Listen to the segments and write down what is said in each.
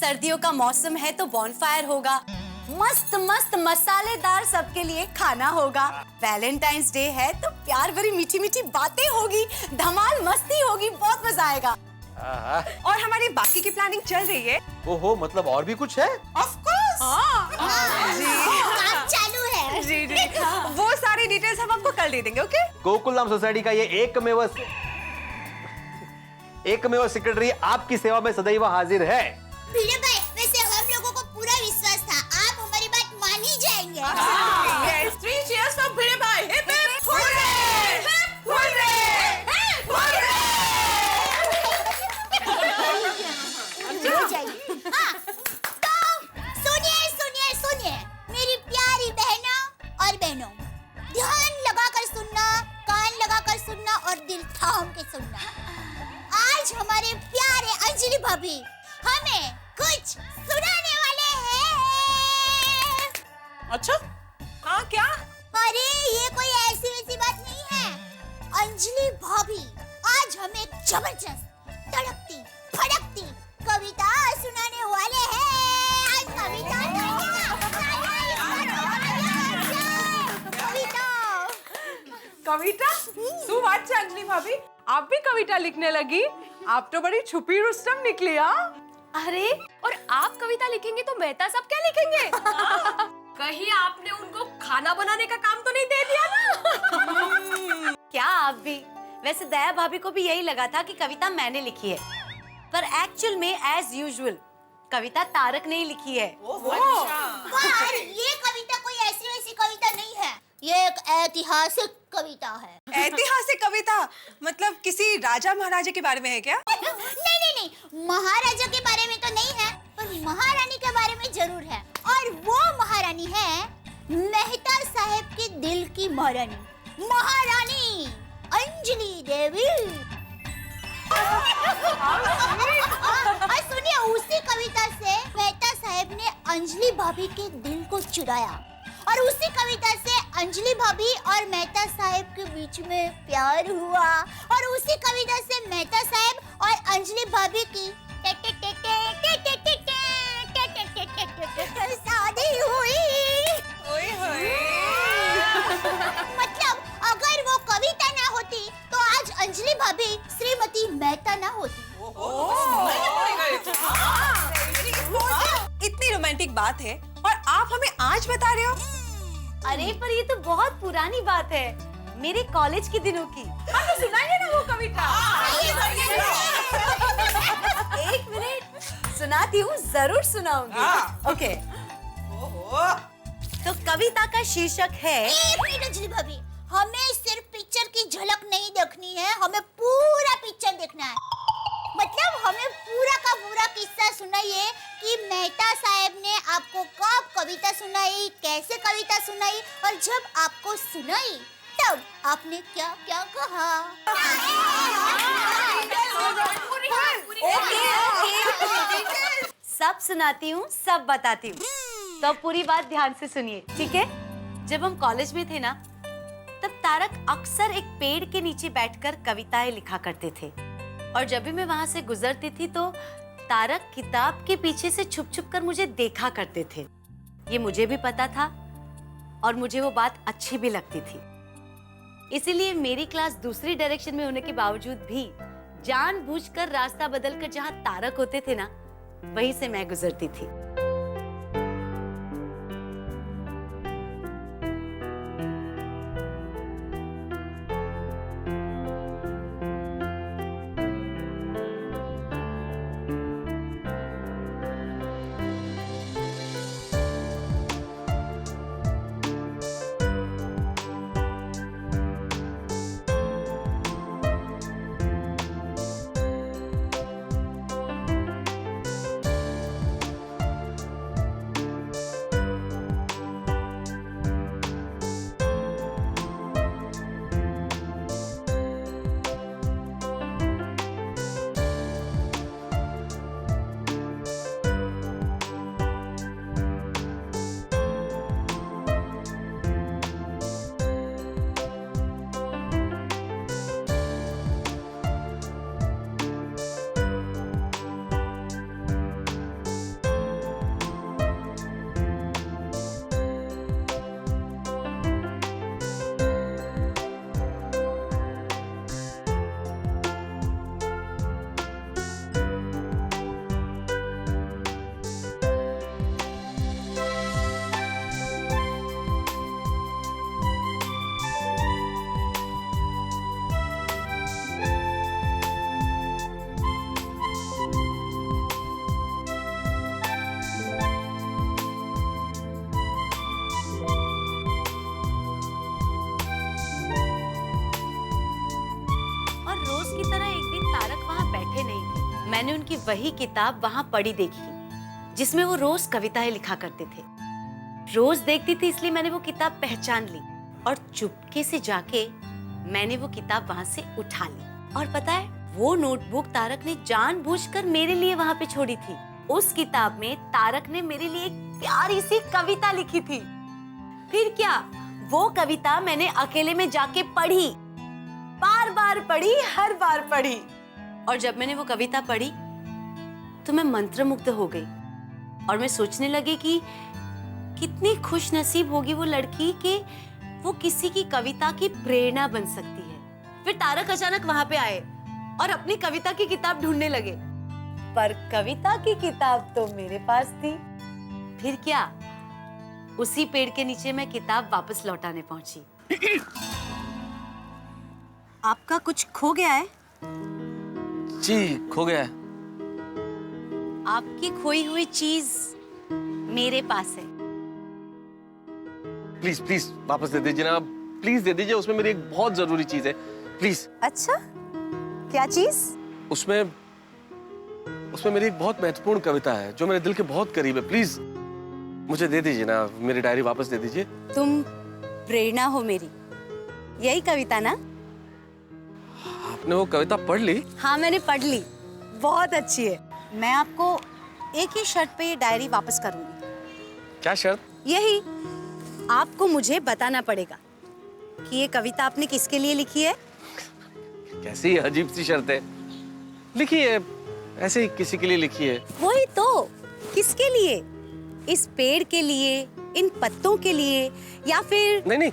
सर्दियों का मौसम है तो बॉनफायर होगा, मस्त मस्त मसालेदार सबके लिए खाना होगा। वैलेंटाइंस डे है तो प्यार भरी मीठी मीठी बातें होगी, धमाल मस्ती होगी, बहुत मजा आएगा। और हमारी बाकी की प्लानिंग चल रही है। ओहो, मतलब और भी कुछ है? Of course. काम चालू है। जी जी। वो सारी डिटेल्स हम आपको कल दे देंगे, ओके? गोकुलधाम सोसाइटी का ये एकमेव सेक्रेटरी आपकी सेवा में सदैव हाजिर है। भिड़े भाई, वैसे हम लोगों को पूरा विश्वास था आप हमारी बात मान ही जाएंगे। Yes, 3 cheers for भिड़े भाई। Hip hip hurray! Hip hurray! Hip hurray! हाँ, तो सुनिए मेरी प्यारी बहनों और बहनों, ध्यान लगाकर सुनना, कान लगाकर सुनना और दिल थाम के सुनना। आज हमारे प्यारे अंजलि भाभी हमें कुछ सुनाने वाले हैं। अच्छा? हाँ, क्या? अरे ये कोई ऐसी वैसी बात नहीं है। अंजलि भाभी आज हमें एक जबरदस्त, तड़कती, फड़कती कविता सुनाने वाले हैं। आज कविता कविता? सुवाच अंजलि भाभी, आप भी कविता लिखने लगी? आप तो बड़ी छुपी रुस्तम निकली। अरे, और आप कविता लिखेंगे तो मेहता साहब क्या लिखेंगे? कहीं आपने उनको खाना बनाने का काम तो नहीं दे दिया ना? क्या आप भी? वैसे दया भाभी को भी यही लगा था कि कविता मैंने लिखी है, पर एक्चुअल में एज यूजुअल कविता तारक ने ही लिखी है। पर ये कविता कोई ऐसी वैसी कविता नहीं है, ये एक ऐतिहासिक कविता है। ऐतिहासिक कविता? मतलब किसी राजा महाराजा के बारे में है क्या? नहीं, महाराजा के बारे में तो नहीं है, पर महारानी के बारे में जरूर है। और वो महारानी है मेहता साहब के दिल की महारानी, महारानी अंजलि देवी। और सुनिए, उसी कविता से मेहता साहब ने अंजलि भाभी के दिल को चुराया, और उसी कविता से अंजलि भाभी और मेहता साहब के बीच में प्यार हुआ, और उसी कविता से मेहता साहब और अंजलि भाभी की शादी हुई। मतलब अगर वो कविता ना होती तो आज अंजलि भाभी श्रीमती मेहता ना होती। इतनी रोमांटिक बात है और आप हमें आज बता रहे हो? अरे पर ये तो बहुत पुरानी बात है, मेरे कॉलेज के दिनों की। हाँ, तो सुनाइए ना वो कविता। एक मिनट, सुनाती हूँ, जरूर सुनाऊंगी। ओके। तो कविता का शीर्षक है। एक मिनट अंजलि भाभी, हमें सिर्फ पिक्चर की झलक नहीं देखनी है, हमें पूरा पिक्चर देखना है। मतलब हमें पूरा का पूरा किस्सा सुनाइए कि मेहता साहब ने आपको कब कविता सुनाई, कैसे कविता सुनाई, और जब आपको सुनाई तब आपने क्या क्या कहा। सब सुनाती हूँ, सब बताती हूँ, तो पूरी बात ध्यान से सुनिए, ठीक है? जब हम कॉलेज में थे ना, तब तारक अक्सर एक पेड़ के नीचे बैठकर कविताएं लिखा करते थे, और जब भी मैं वहां से गुजरती थी तो तारक किताब के पीछे से छुप छुप कर मुझे देखा करते थे। ये मुझे भी पता था और मुझे वो बात अच्छी भी लगती थी, इसीलिए मेरी क्लास दूसरी डायरेक्शन में होने के बावजूद भी जानबूझकर रास्ता बदलकर जहां तारक होते थे ना, वहीं से मैं गुजरती थी। मैंने उनकी वही किताब वहां पढ़ी देखी जिसमें वो रोज कविताएं लिखा करते थे। रोज देखती थी इसलिए मैंने वो किताब पहचान ली और चुपके से जाके मैंने वो किताब वहां से उठा ली। और पता है, वो नोटबुक तारक ने जानबूझकर मेरे लिए वहां पे छोड़ी थी। उस किताब में तारक ने मेरे लिए एक प्यारी सी कविता लिखी थी। फिर क्या, वो कविता मैंने अकेले में जाके पढ़ी, बार बार पढ़ी, हर बार पढ़ी। और जब मैंने वो कविता पढ़ी तो मैं मंत्रमुग्ध हो गई और मैं सोचने लगी कि कितनी खुश नसीब होगी वो लड़की कि वो किसी की कविता की प्रेरणा बन सकती है। फिर तारक अचानक वहां पे आए और अपनी कविता की किताब ढूंढने लगे, पर कविता की किताब तो मेरे पास थी। फिर क्या, उसी पेड़ के नीचे मैं किताब वापस लौटाने पहुंची। आपका कुछ खो गया है? जी, खो गया है। आपकी खोई हुई चीज मेरे पास है। प्लीज प्लीज वापस दे दीजिए ना, प्लीज दे दीजिए। उसमें मेरी एक बहुत जरूरी चीज है, प्लीज। अच्छा, क्या चीज? उसमें मेरी एक बहुत महत्वपूर्ण कविता है जो मेरे दिल के बहुत करीब है। प्लीज मुझे दे दीजिए ना, मेरी डायरी वापस दे दीजिए। तुम प्रेरणा हो मेरी, यही कविता ना? आपने वो कविता पढ़ ली? हाँ, मैंने पढ़ ली, बहुत अच्छी है। मैं आपको एक ही शर्त पे ये डायरी वापस करूंगी। क्या शर्त? यही, आपको मुझे बताना पड़ेगा कि ये कविता आपने किसके लिए लिखी है। कैसी अजीब सी शर्त है। लिखी है, ऐसे ही किसी के लिए लिखी है। वही तो, किसके लिए? इस पेड़ के लिए, इन पत्तों के लिए, या फिर? नहीं,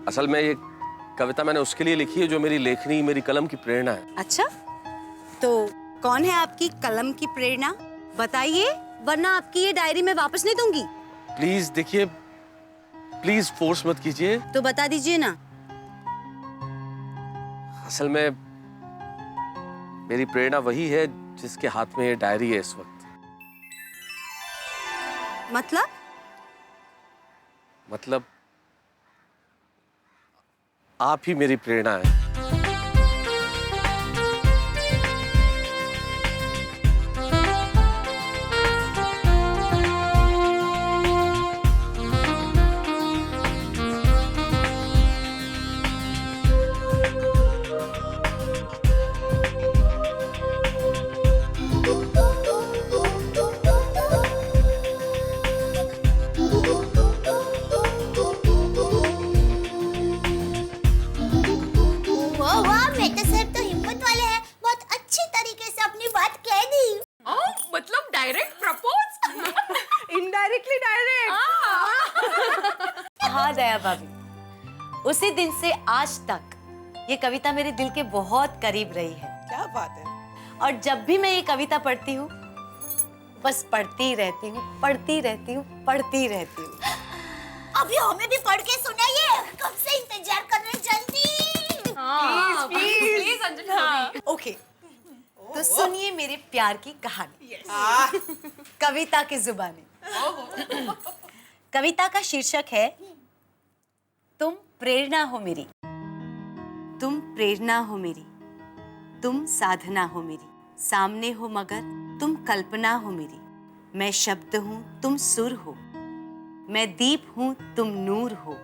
असल में ये कविता मैंने उसके लिए लिखी है जो मेरी लेखनी, मेरी कलम की प्रेरणा है। अच्छा, तो कौन है आपकी कलम की प्रेरणा? बताइए, वरना आपकी ये डायरी मैं वापस नहीं दूंगी। प्लीज देखिए, प्लीज फोर्स मत कीजिए। तो बता दीजिए ना। असल में मेरी प्रेरणा वही है जिसके हाथ में ये डायरी है इस वक्त। मतलब आप ही मेरी प्रेरणा है। मतलब डायरेक्ट प्रपोज? Indirectly direct. हाँ दया भाभी, उसी दिन से आज तक ये कविता मेरे दिल के बहुत करीब रही है। क्या बात है। और जब भी मैं ये कविता पढ़ती हूँ, बस पढ़ती रहती हूँ, पढ़ती रहती हूँ, पढ़ती रहती हूँ। अभी हमें भी पढ़ के सुनाइए, कब से इंतजार कर रहे हैं, जल्दी। प्लीज अंजलि भाभी। ओके, तो सुनिए मेरे प्यार की कहानी कविता की जुबानी। कविता का शीर्षक है तुम प्रेरणा हो मेरी। तुम प्रेरणा हो मेरी, तुम साधना हो मेरी, सामने हो मगर तुम कल्पना हो मेरी। मैं शब्द हूँ तुम सुर हो, मैं दीप हूँ तुम नूर हो।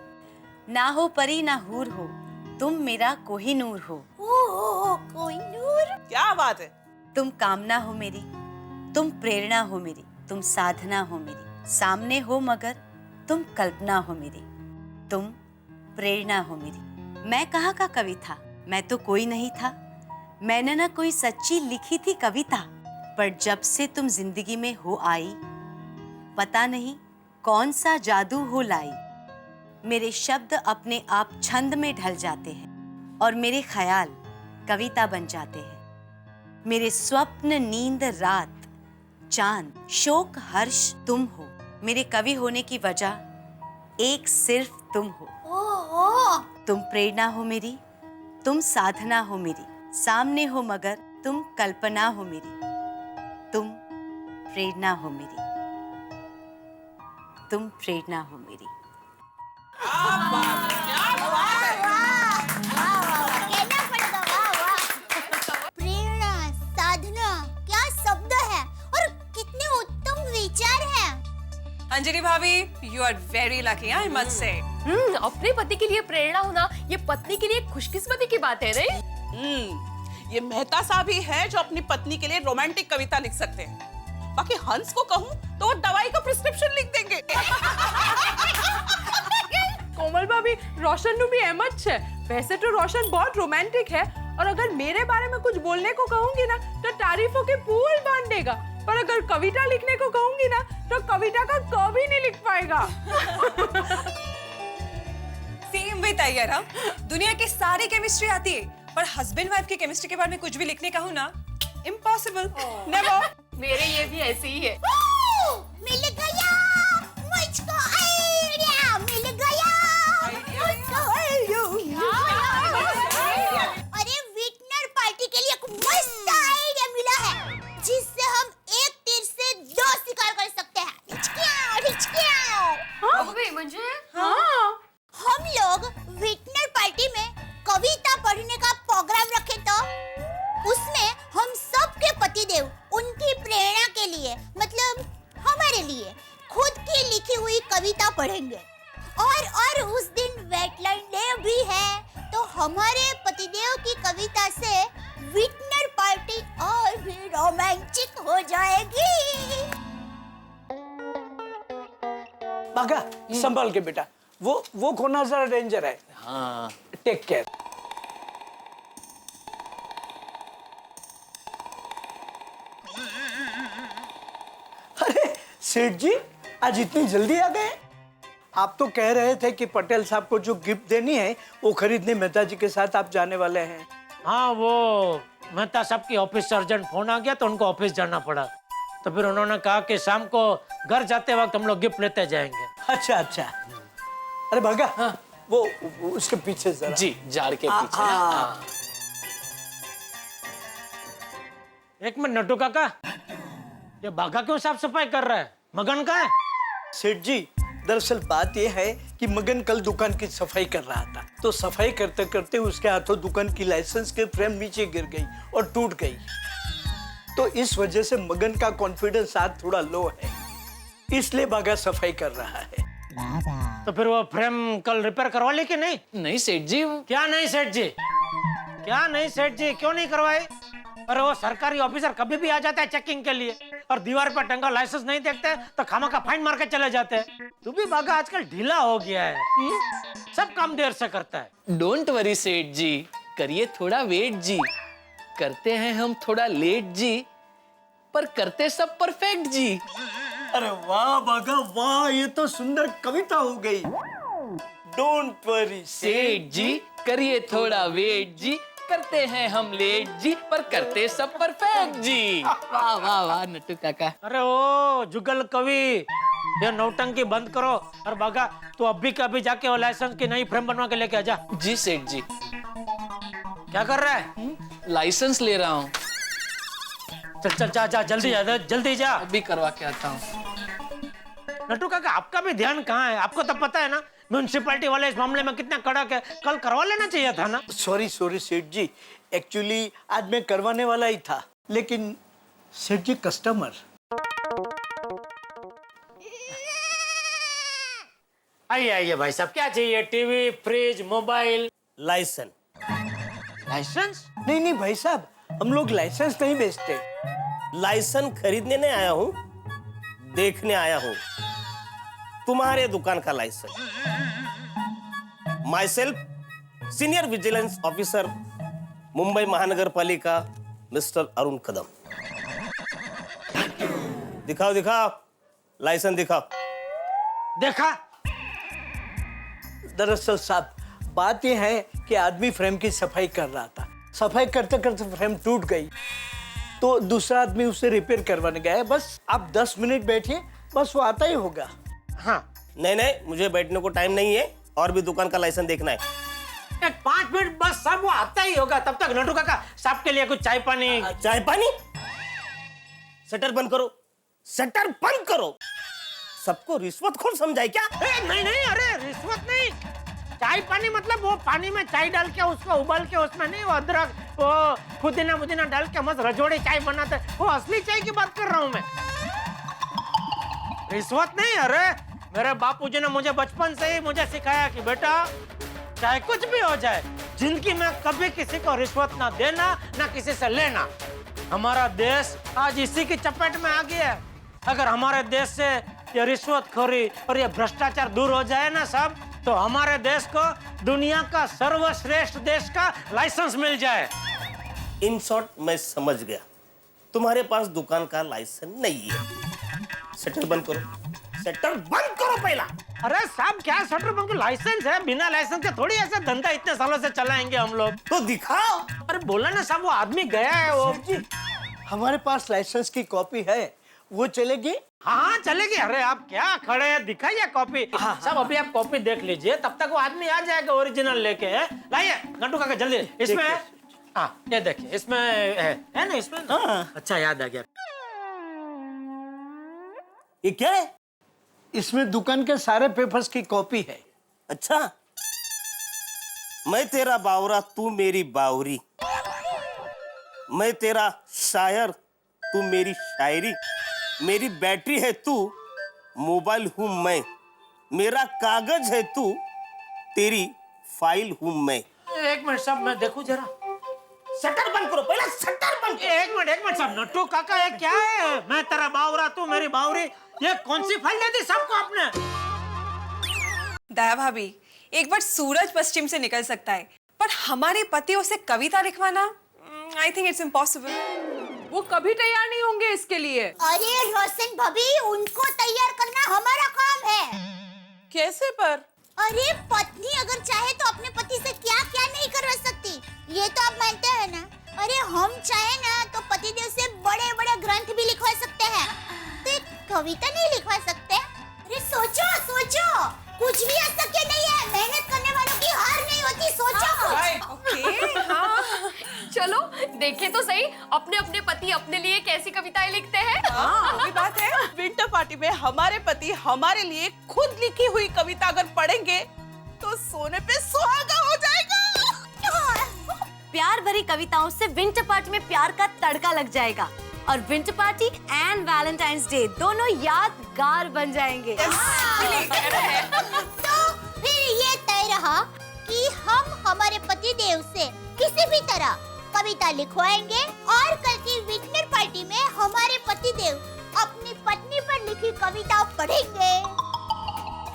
ना हो परी ना हूर हो, तुम मेरा कोहिनूर हो। कोहिनूर। क्या बात है। तुम कामना हो मेरी, तुम प्रेरणा हो मेरी, तुम साधना हो मेरी, सामने हो मगर तुम कल्पना हो मेरी, तुम प्रेरणा हो मेरी। मैं कहाँ का कवि था, मैं तो कोई नहीं था। मैंने ना कोई सच्ची लिखी थी कविता, पर जब से तुम जिंदगी में हो आई, पता नहीं कौन सा जादू हो लाई। मेरे शब्द अपने आप छंद में ढल जाते हैं और मेरे ख्याल कविता बन जाते हैं। मेरे स्वप्न नींद रात चांद शोक हर्ष तुम हो। मेरे कवि होने की वजह एक सिर्फ तुम हो। तुम प्रेरणा हो मेरी, तुम साधना हो मेरी, सामने हो मगर तुम कल्पना हो मेरी, तुम प्रेरणा हो मेरी, तुम प्रेरणा हो मेरी। कहना पड़ेगा, वाह वाह। प्रेरणा, अंजलि भाभी, you are very lucky, I must say. अपने पति के लिए प्रेरणा होना ये पत्नी के लिए खुशकिस्मती की बात है नहीं? ये मेहता साहब ही है जो अपनी पत्नी के लिए रोमांटिक कविता लिख सकते हैं। बाकी हंस को कहूँ तो वो दवाई का प्रिस्क्रिप्शन लिख देंगे। कोमल भाभी, रोशन नु भी एम ज है। वैसे तो रोशन बहुत रोमांटिक है और अगर मेरे बारे में कुछ बोलने को कहूंगी ना तो तारीफों के पूल बांध देगा, पर अगर कविता लिखने को कहूंगी ना तो कविता का कभी नहीं लिख पाएगा। सेम विद अय्यर, हाँ? दुनिया की सारी केमिस्ट्री आती है, पर हस्बैंड वाइफ की केमिस्ट्री के बारे में कुछ भी लिखने कहूँ ना, इम्पॉसिबल, नेवर। मेरे ये भी ऐसे ही है। मिल गया मुझको आइडिया, मिल गया मुझको आइडिया। अरे विटनर पार्टी के लिए एक मस्त आइडिया मिला है, जिससे हम एक तीर से दो शिकार कर सकते हैं। अबे मुझे हम लोग विटनर पार्टी में कविता पढ़ने का प्रोग्राम रखे तो उसमें हम सबके पतिदेव उनकी प्रेरणा के लिए, मतलब हमारे लिए, खुद की लिखी हुई कविता पढ़ेंगे। और उस दिन वेटलैंड डे भी है, तो हमारे पतिदेव की कविता से विटनर पार्टी और भी रोमांटिक हो जाएगी। बागा, संभाल के बेटा, वो खोना जरा डेंजर है। हाँ। Take care. अरे सेठ जी, आज इतनी जल्दी आ गए? आप तो कह रहे थे कि पटेल साहब को जो गिफ्ट देनी है वो खरीदने मेहता जी के साथ आप जाने वाले हैं। हाँ, वो मेहता साहब की ऑफिस से अर्जेंट फोन आ गया तो उनको ऑफिस जाना पड़ा, तो फिर उन्होंने कहा कि शाम को घर जाते वक्त हम लोग गिफ्ट लेते जाएंगे। अच्छा अच्छा। अरे भागा, हाँ। वो उसके पीछे जरा। जी, जार के पीछे ना। हाँ। एक मिनट नट्टू काका, ये बाघा क्यों साफ सफाई कर रहा है? मगन कहाँ है? सेठ जी, दरअसल बात यह है कि मगन कल दुकान की सफाई कर रहा था, तो सफाई करते करते उसके हाथों दुकान की लाइसेंस के फ्रेम नीचे गिर गई और टूट गई, तो इस वजह से मगन का कॉन्फिडेंस आज थोड़ा लो है, इसलिए बागा सफाई कर रहा है। तो फिर वो फ्रेम कल रिपेयर करवा ले कि नहीं? नहीं सेठ जी। क्या नहीं सेठ जी? क्या नहीं सेठ जी, क्यों नहीं करवाए? अरे वो सरकारी ऑफिसर कभी भी आ जाता है चेकिंग के लिए, और दीवार पर टंगा लाइसेंस नहीं देखते तो खामा का फाइन मार के चले जाते हैं। तू भी बागा आजकल ढीला हो गया है, सब काम देर से करता है। डोंट वरी सेठ जी, करिए थोड़ा वेट जी, करते हैं हम थोड़ा लेट जी, पर करते सब परफेक्ट जी। अरे वाह बागा वाह, ये तो सुंदर कविता हो गई। डोंट वरी सेठ जी, करिए थोड़ा वेट जी, करते हैं हम लेट जी, पर करते सब परफेक्ट जी। वाह वाह वाह नट्टू काका। अरे ओ जुगल कवि, ये नौटंकी बंद करो, और बागा तू अभी के अभी जाके वो लाइसेंस की नई फ्रेम बनवा के लेके आ जा। जी सेठ जी। क्या कर रहा है? लाइसेंस ले रहा हूँ। चल चल जा जा, जल्दी जा, जल्दी जा। अभी करवा के आता हूँ। नट्टू काका, आपका भी ध्यान कहाँ है? आपको तो पता है ना म्युनिसिपैलिटी वाले इस मामले में कितना कड़क है, कल करवा लेना चाहिए था ना। सॉरी सेठ जी, एक्चुअली आज मैं करवाने वाला ही था, लेकिन सेठ जी कस्टमर। आइए आइए भाई साहब, क्या चाहिए? TV, fridge, mobile? Licence. Licence? नहीं भाई साहब, हम लोग लाइसेंस नहीं बेचते। लाइसेंस खरीदने नहीं आया हूँ, देखने आया हूँ तुम्हारे दुकान का licence. Myself senior vigilance officer, Mumbai महानगर पालिका, मिस्टर अरुण कदम। दिखाओ दिखाओ लाइसेंस दिखाओ। देखा? दरअसल साहब बात यह है कि आदमी फ्रेम की सफाई कर रहा था, सफाई करते करते फ्रेम टूट गई, तो दूसरा आदमी उसे रिपेयर करवाने गया है। बस आप 10 मिनट बैठिए, बस वो आता ही होगा। हाँ। नहीं, मुझे बैठने को टाइम नहीं है, और भी दुकान का लाइसेंस देखना है। 5 मिनट बस, सब वो आता ही होगा। तब तक नट्टू काका साहब के लिए कुछ चाय पानी। चाय पानी? शटर बंद करो, शटर बंद करो। सबको रिश्वतखोर समझाए क्या? नहीं, अरे रिश्वत नहीं, चाय पानी मतलब वो पानी में चाय डाल के उसको उबाल के उसमें नहीं, वो अदरक, वो पुदीना डाल के मस्त रजोड़ी चाय बनाते, वो असली चाय की बात कर रहा हूँ मैं। रिश्वत नहीं, अरे मेरे बापूजी ने मुझे बचपन से ही मुझे सिखाया कि बेटा चाहे कुछ भी हो जाए, जिंदगी में कभी किसी को रिश्वत ना देना, ना किसी से लेना। हमारा देश आज इसी की चपेट में आ गया है। अगर हमारे देश से ये रिश्वतखोरी और ये भ्रष्टाचार दूर हो जाए ना सब, तो हमारे देश को दुनिया का सर्वश्रेष्ठ देश का लाइसेंस मिल जाए। इन शॉर्ट मैं समझ गया, तुम्हारे पास दुकान का लाइसेंस नहीं है। शटर बंद करो, शटर बंद करो पहला। अरे साहब क्या शटर बंद करो? लाइसेंस है, बिना लाइसेंस के थोड़ी ऐसा धंधा इतने सालों से चलाएंगे हम लोग। तो दिखाओ। अरे बोला ना साहब, वो आदमी गया है वो। जी, हमारे पास लाइसेंस की कॉपी है, वो चलेगी? हाँ चलेगी। अरे आप क्या खड़े हैं, दिखाइए कॉपी। साहब अभी आप कॉपी देख लीजिए, तब तक वो आदमी आ जाएगा ओरिजिनल लेके। लाइए नट्टू काका जल्दी, इसमें हाँ ये देखिए, इसमें है ना, इसमें हाँ। अच्छा याद आ गया। ये क्या है? इसमें दुकान के सारे पेपर्स की कॉपी है। अच्छा, मैं तेरा बावरा, तू मेरी बावरी। मैं तेरा शायर, तू मेरी शायरी। मेरी बैटरी है तू, मोबाइल हूं मैं। मेरा कागज है तू, तेरी फाइल हूं मैं। एक मिनट साहब, मैं देखूं जरा। शटर बंद करो पहला, शटर बंद करो। एक मिनट साहब। नट्टू काका ये क्या है? मैं तेरा बावरा तू मेरी बावरी, ये कौन सी फाइल दे दी सबको आपने? दया भाभी, एक बार सूरज पश्चिम से निकल सकता है, पर हमारे पतियों से कविता लिखवाना, आई थिंक इट्स इम्पॉसिबल। वो कभी तैयार नहीं होंगे इसके लिए। अरे रोशन भाभी, उनको तैयार करना हमारा काम है। कैसे पर? अरे पत्नी अगर चाहे तो अपने पति से क्या क्या नहीं करवा सकती, ये तो आप मानते हैं ना। अरे हम चाहे ना तो पतिदेव से बड़े बड़े ग्रंथ भी लिखवा सकते हैं, तो एक कविता नहीं लिखवा सकते? अरे सोचो सोचो, कुछ भी अशक्य नहीं है। मेहनत करने वालों की हार नहीं होती, सोचो कुछ। ओके, हाँ। चलो देखे तो सही, अपने अपने पति अपने लिए कैसी कविताएं लिखते हैं। हाँ, ये बात है। विंटर पार्टी में हमारे पति हमारे लिए खुद लिखी हुई कविता अगर पढ़ेंगे तो सोने पे सुहागा हो जाएगा। प्यार भरी कविताओं से विंटर पार्टी में प्यार का तड़का लग जाएगा, और winter party and Valentine's day दोनों यादगार बन जाएंगे। तो फिर ये तय रहा कि हम हमारे पति देव से किसी भी तरह कविता लिखवाएंगे, और कल की विंटर पार्टी में हमारे पति देव अपनी पत्नी पर लिखी कविता पढ़ेंगे।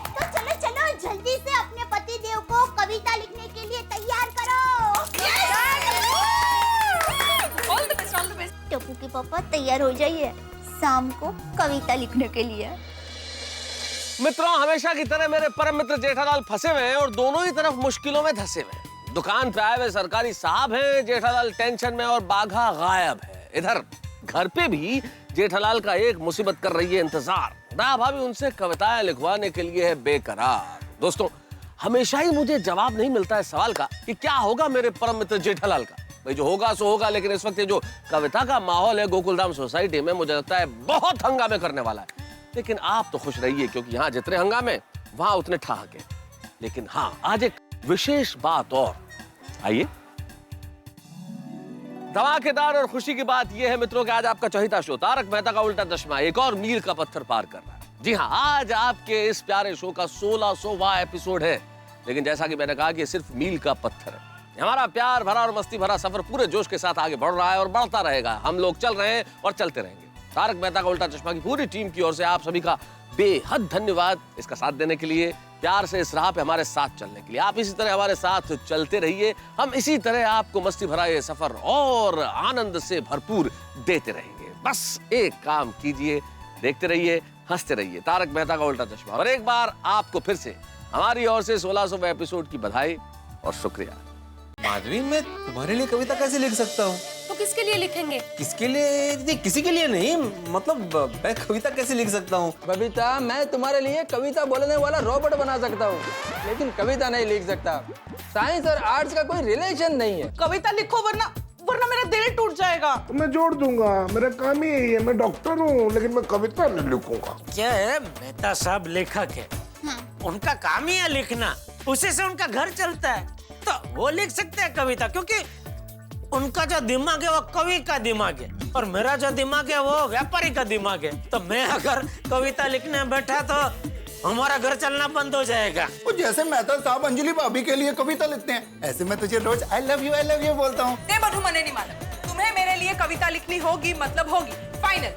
तो चलो चलो जल्दी से अपने पति देव को कविता लिखने के लिए तैयार करो। टप्पू के पापा तैयार हो जाइए, शाम को कविता लिखने के लिए। मित्रों, हमेशा की तरह मेरे परम मित्र जेठालाल फंसे हुए हैं और दोनों ही तरफ मुश्किलों में धंसे हुए हैं। दुकान पे आए हुए सरकारी साहब हैं, जेठालाल टेंशन में, और बाघा गायब है। इधर घर पे भी जेठालाल का एक मुसीबत कर रही है इंतजार। दया भाभी उनसे कविताएं लिखवाने के लिए है बेकरार। दोस्तों, हमेशा ही मुझे जवाब नहीं मिलता है सवाल का कि क्या होगा मेरे परम मित्र जेठालाल का। भाई जो होगा सो होगा, लेकिन इस वक्त ये जो कविता का माहौल है गोकुलधाम सोसाइटी में, मुझे लगता है बहुत हंगामे करने वाला है। लेकिन आप तो खुश रहिए, क्योंकि यहाँ जितने हंगामे वहां उतने ठहाके। लेकिन हाँ, आज एक विशेष बात और। आइए, धमाकेदार और खुशी की बात यह है मित्रों कि आज आपका चहेता शो तारक मेहता का उल्टा चश्मा एक और मील का पत्थर पार कर रहा है। जी हाँ, आज आपके इस प्यारे शो का 1600वां एपिसोड है। लेकिन जैसा कि मैंने कहा कि सिर्फ मील का पत्थर है। हमारा प्यार भरा और मस्ती भरा सफर पूरे जोश के साथ आगे बढ़ रहा है और बढ़ता रहेगा। हम लोग चल रहे हैं और चलते रहेंगे। तारक मेहता का उल्टा चश्मा की पूरी टीम की ओर से आप सभी का बेहद धन्यवाद इसका साथ देने के लिए, प्यार से इस राह पे हमारे साथ चलने के लिए। आप इसी तरह हमारे साथ चलते रहिए, हम इसी तरह आपको मस्ती भरा ये सफर और आनंद से भरपूर देते रहेंगे। बस एक काम कीजिए, देखते रहिए, हंसते रहिए। तारक मेहता का उल्टा चश्मा। और एक बार आपको फिर से हमारी ओर से 1600वें एपिसोड की बधाई और शुक्रिया। माधवी, मैं तुम्हारे लिए कविता कैसे लिख सकता हूँ? तो किसके लिए लिखेंगे? किसके लिए? नहीं, किसी के लिए नहीं, मतलब मैं कविता कैसे लिख सकता हूँ? बबीता, मैं तुम्हारे लिए कविता बोलने वाला रोबोट बना सकता हूँ, लेकिन कविता नहीं लिख सकता। साइंस और आर्ट्स का कोई रिलेशन नहीं है। कविता लिखो वरना मेरा दिल टूट जाएगा। तो मैं जोड़ दूंगा, मेरा काम ही यही है। मैं डॉक्टर हूँ, लेकिन मैं कविता नहीं लिखूंगा। क्या है, मेहता साहब लेखक है, उनका काम ही है लिखना, उसी से उनका घर चलता है, तो वो लिख सकते हैं कविता, क्योंकि उनका जो दिमाग है वो कवि का दिमाग है। और मेरा जो दिमाग है वो व्यापारी का दिमाग है। तो मैं अगर कविता लिखने बैठा तो हमारा घर चलना बंद हो जाएगा। वो जैसे मेहता साहब अंजलि भाभी के लिए कविता लिखते हैं, ऐसे मैं तुझे रोज आई लव यू बोलता हूँ। नहीं बधू, मने नहीं मालूम। तुम्हें मेरे लिए कविता लिखनी होगी मतलब होगी, फाइनल।